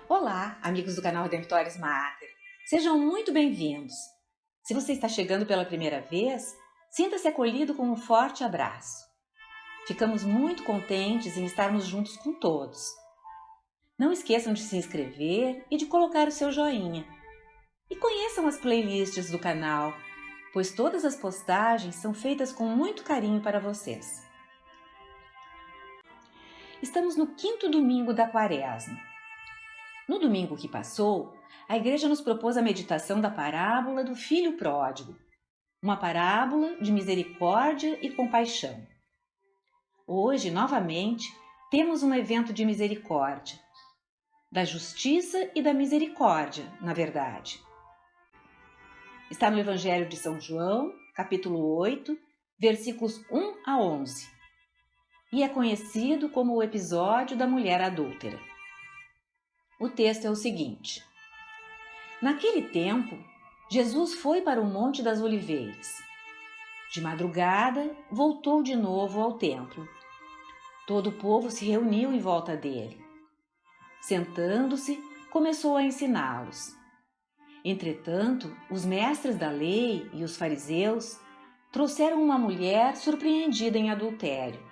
Olá, amigos do canal Redemptoris Mater. Sejam muito bem-vindos. Se você está chegando pela primeira vez, sinta-se acolhido com um forte abraço. Ficamos muito contentes em estarmos juntos com todos. Não esqueçam de se inscrever e de colocar o seu joinha. E conheçam as playlists do canal, pois todas as postagens são feitas com muito carinho para vocês. Estamos no 5º domingo da Quaresma. No domingo que passou, a Igreja nos propôs a meditação da parábola do Filho Pródigo, uma parábola de misericórdia e compaixão. Hoje, novamente, temos um evento de misericórdia, da justiça e da misericórdia, na verdade. Está no Evangelho de São João, capítulo 8, versículos 1 a 11, e é conhecido como o episódio da mulher adúltera. O texto é o seguinte: naquele tempo, Jesus foi para o Monte das Oliveiras. De madrugada, voltou de novo ao templo. Todo o povo se reuniu em volta dele. Sentando-se, começou a ensiná-los. Entretanto, os mestres da lei e os fariseus trouxeram uma mulher surpreendida em adultério.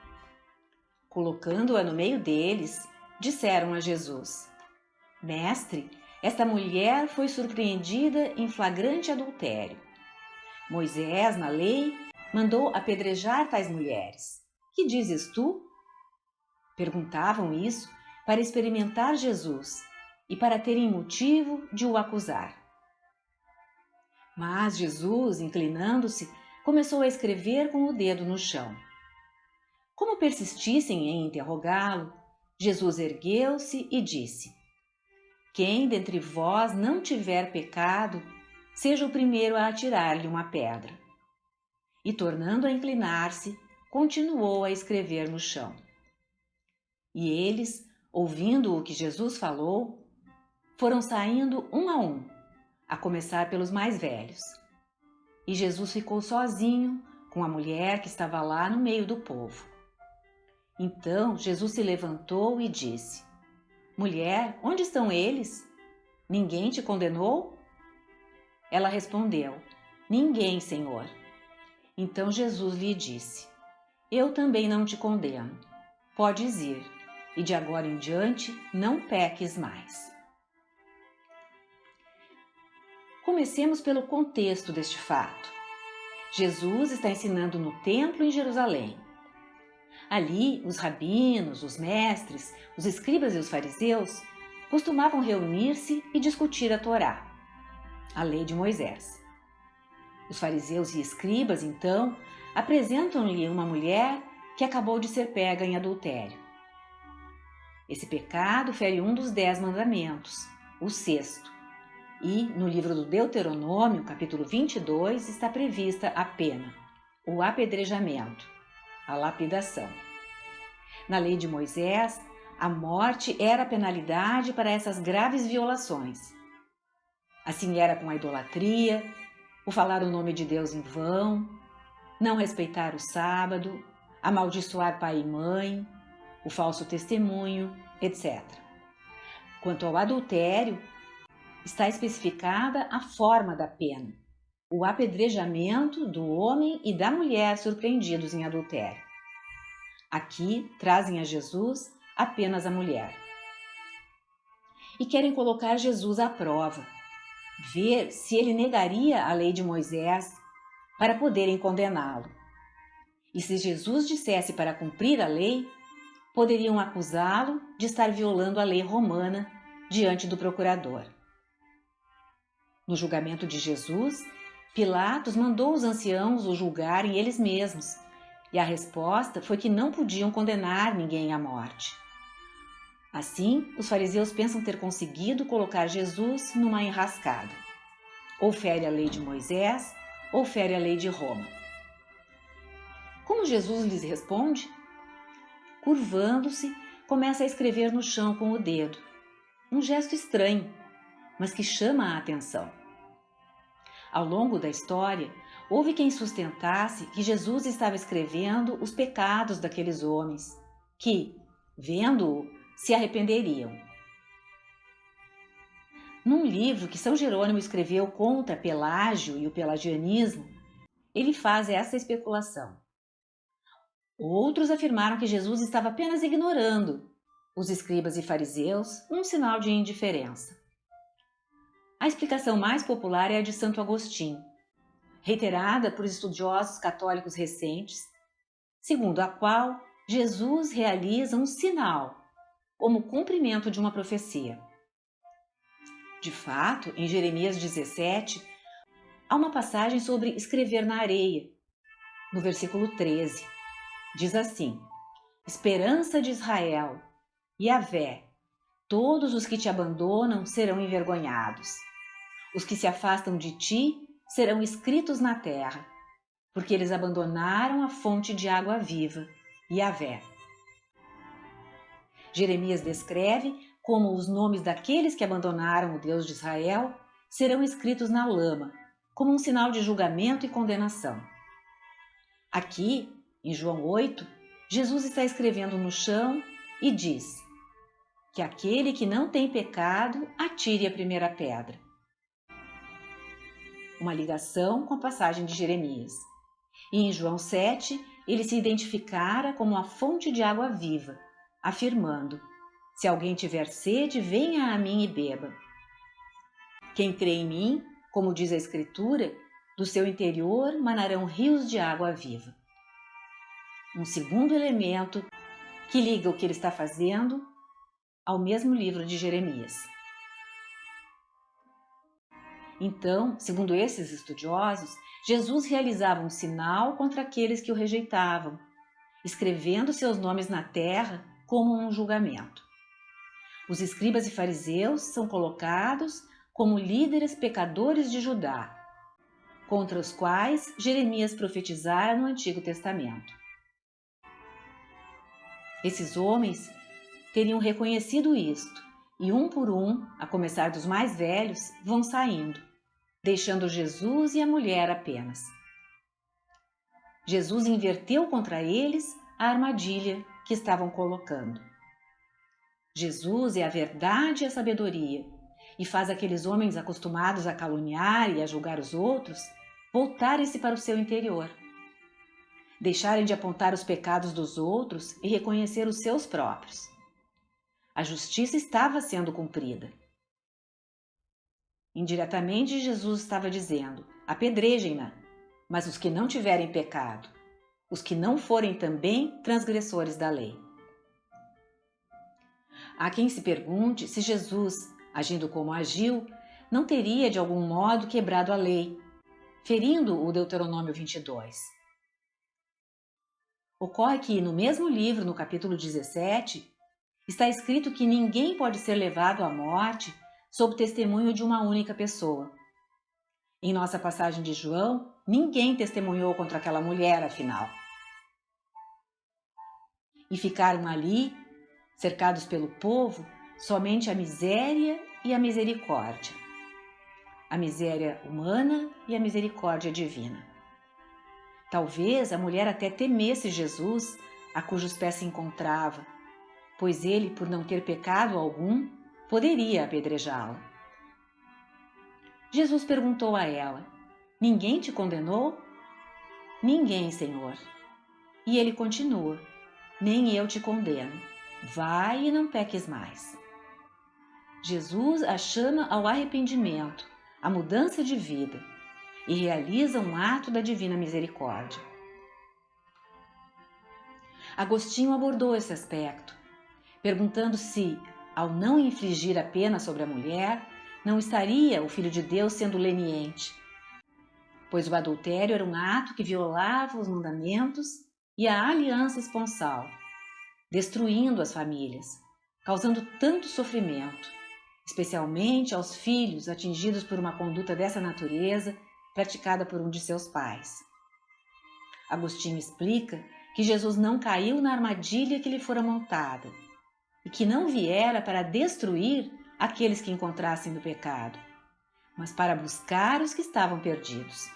Colocando-a no meio deles, disseram a Jesus: Mestre, esta mulher foi surpreendida em flagrante adultério. Moisés, na lei, mandou apedrejar tais mulheres. Que dizes tu? Perguntavam isso para experimentar Jesus e para terem motivo de o acusar. Mas Jesus, inclinando-se, começou a escrever com o dedo no chão. Como persistissem em interrogá-lo, Jesus ergueu-se e disse: Quem dentre vós não tiver pecado, seja o primeiro a atirar-lhe uma pedra. E, tornando a inclinar-se, continuou a escrever no chão. E eles, ouvindo o que Jesus falou, foram saindo um, a começar pelos mais velhos. E Jesus ficou sozinho com a mulher que estava lá no meio do povo. Então Jesus se levantou e disse: Mulher, onde estão eles? Ninguém te condenou? Ela respondeu: Ninguém, Senhor. Então Jesus lhe disse: Eu também não te condeno. Podes ir, e de agora em diante não peques mais. Comecemos pelo contexto deste fato. Jesus está ensinando no templo em Jerusalém. Ali, os rabinos, os mestres, os escribas e os fariseus costumavam reunir-se e discutir a Torá, a lei de Moisés. Os fariseus e escribas, então, apresentam-lhe uma mulher que acabou de ser pega em adultério. Esse pecado fere um dos 10 mandamentos, o 6º, e no livro do Deuteronômio, capítulo 22, está prevista a pena, o apedrejamento, a lapidação. Na lei de Moisés, a morte era a penalidade para essas graves violações. Assim era com a idolatria, o falar o nome de Deus em vão, não respeitar o sábado, amaldiçoar pai e mãe, o falso testemunho, etc. Quanto ao adultério, está especificada a forma da pena, o apedrejamento do homem e da mulher surpreendidos em adultério. Aqui trazem a Jesus apenas a mulher. E querem colocar Jesus à prova, ver se ele negaria a lei de Moisés para poderem condená-lo. E se Jesus dissesse para cumprir a lei, poderiam acusá-lo de estar violando a lei romana diante do procurador. No julgamento de Jesus, Pilatos mandou os anciãos o julgarem eles mesmos, e a resposta foi que não podiam condenar ninguém à morte. Assim, os fariseus pensam ter conseguido colocar Jesus numa enrascada. Ou fere a lei de Moisés, ou fere a lei de Roma. Como Jesus lhes responde? Curvando-se, começa a escrever no chão com o dedo. Um gesto estranho, mas que chama a atenção. Ao longo da história, houve quem sustentasse que Jesus estava escrevendo os pecados daqueles homens, que, vendo-o, se arrependeriam. Num livro que São Jerônimo escreveu contra Pelágio e o pelagianismo, ele faz essa especulação. Outros afirmaram que Jesus estava apenas ignorando os escribas e fariseus, num sinal de indiferença. A explicação mais popular é a de Santo Agostinho, reiterada por estudiosos católicos recentes, segundo a qual Jesus realiza um sinal como cumprimento de uma profecia. De fato, em Jeremias 17, há uma passagem sobre escrever na areia. No versículo 13, diz assim: Esperança de Israel, Yahvé, todos os que te abandonam serão envergonhados. Os que se afastam de ti serão escritos na terra, porque eles abandonaram a fonte de água viva, Yahvé. Jeremias descreve como os nomes daqueles que abandonaram o Deus de Israel serão escritos na lama, como um sinal de julgamento e condenação. Aqui, em João 8, Jesus está escrevendo no chão e diz que aquele que não tem pecado atire a primeira pedra. Uma ligação com a passagem de Jeremias. E em João 7, ele se identificara como a fonte de água viva, afirmando: se alguém tiver sede, venha a mim e beba. Quem crê em mim, como diz a Escritura, do seu interior manarão rios de água viva. Um segundo elemento que liga o que ele está fazendo ao mesmo livro de Jeremias. Então, segundo esses estudiosos, Jesus realizava um sinal contra aqueles que o rejeitavam, escrevendo seus nomes na terra como um julgamento. Os escribas e fariseus são colocados como líderes pecadores de Judá, contra os quais Jeremias profetizara no Antigo Testamento. Esses homens teriam reconhecido isto, e um por um, a começar dos mais velhos, vão saindo, deixando Jesus e a mulher apenas. Jesus inverteu contra eles a armadilha que estavam colocando. Jesus é a verdade e a sabedoria, e faz aqueles homens acostumados a caluniar e a julgar os outros voltarem-se para o seu interior, deixarem de apontar os pecados dos outros e reconhecer os seus próprios. A justiça estava sendo cumprida. Indiretamente, Jesus estava dizendo: apedrejem-na, mas os que não tiverem pecado, os que não forem também transgressores da lei. Há quem se pergunte se Jesus, agindo como agiu, não teria de algum modo quebrado a lei, ferindo o Deuteronômio 22. Ocorre que no mesmo livro, no capítulo 17, está escrito que ninguém pode ser levado à morte sob testemunho de uma única pessoa. Em nossa passagem de João, ninguém testemunhou contra aquela mulher, afinal. E ficaram ali, cercados pelo povo, somente a miséria e a misericórdia. A miséria humana e a misericórdia divina. Talvez a mulher até temesse Jesus, a cujos pés se encontrava, pois ele, por não ter pecado algum, poderia apedrejá-la. Jesus perguntou a ela: ninguém te condenou? Ninguém, Senhor. E ele continua: nem eu te condeno. Vai e não peques mais. Jesus a chama ao arrependimento, à mudança de vida, e realiza um ato da divina misericórdia. Agostinho abordou esse aspecto, perguntando se, ao não infligir a pena sobre a mulher, não estaria o Filho de Deus sendo leniente, pois o adultério era um ato que violava os mandamentos e a aliança esponsal, destruindo as famílias, causando tanto sofrimento, especialmente aos filhos atingidos por uma conduta dessa natureza praticada por um de seus pais. Agostinho explica que Jesus não caiu na armadilha que lhe fora montada e que não viera para destruir aqueles que encontrassem no pecado, mas para buscar os que estavam perdidos.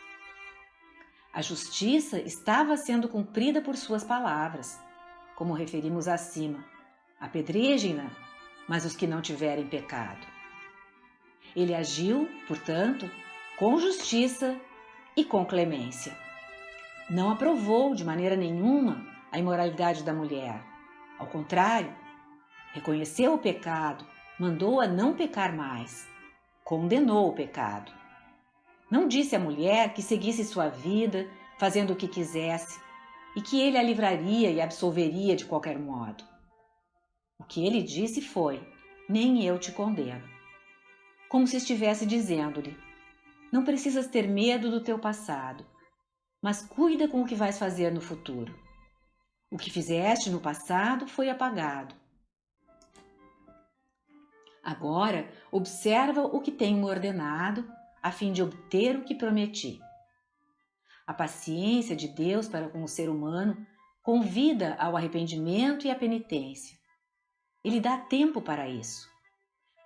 A justiça estava sendo cumprida por suas palavras, como referimos acima: apedrejem-na, mas os que não tiverem pecado. Ele agiu, portanto, com justiça e com clemência. Não aprovou de maneira nenhuma a imoralidade da mulher. Ao contrário, reconheceu o pecado, mandou-a não pecar mais, condenou o pecado. Não disse à mulher que seguisse sua vida, fazendo o que quisesse, e que ele a livraria e absolveria de qualquer modo. O que ele disse foi: nem eu te condeno. Como se estivesse dizendo-lhe: não precisas ter medo do teu passado, mas cuida com o que vais fazer no futuro. O que fizeste no passado foi apagado. Agora observa o que tenho ordenado, a fim de obter o que prometi. A paciência de Deus para com o ser humano convida ao arrependimento e à penitência. Ele dá tempo para isso.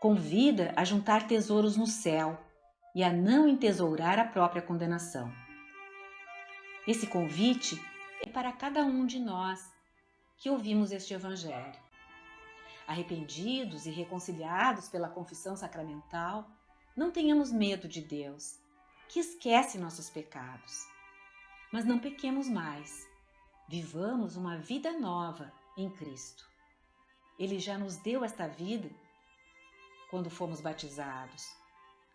Convida a juntar tesouros no céu e a não entesourar a própria condenação. Esse convite é para cada um de nós que ouvimos este Evangelho. Arrependidos e reconciliados pela confissão sacramental, não tenhamos medo de Deus, que esquece nossos pecados. Mas não pequemos mais. Vivamos uma vida nova em Cristo. Ele já nos deu esta vida quando fomos batizados,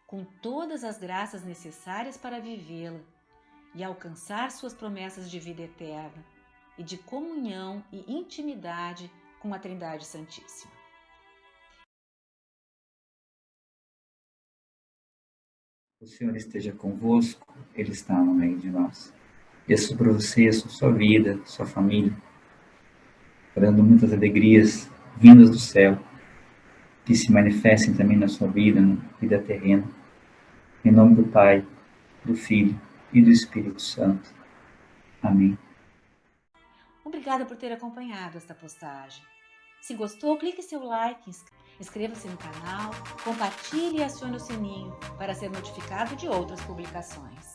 com todas as graças necessárias para vivê-la e alcançar suas promessas de vida eterna e de comunhão e intimidade com a Trindade Santíssima. O Senhor esteja convosco, Ele está no meio de nós. Desça sobre você, sobre sua vida, sua família, dando muitas alegrias vindas do céu, que se manifestem também na sua vida, na vida terrena. Em nome do Pai, do Filho e do Espírito Santo. Amém. Obrigada por ter acompanhado esta postagem. Se gostou, clique seu like, inscreva-se no canal, compartilhe e acione o sininho para ser notificado de outras publicações.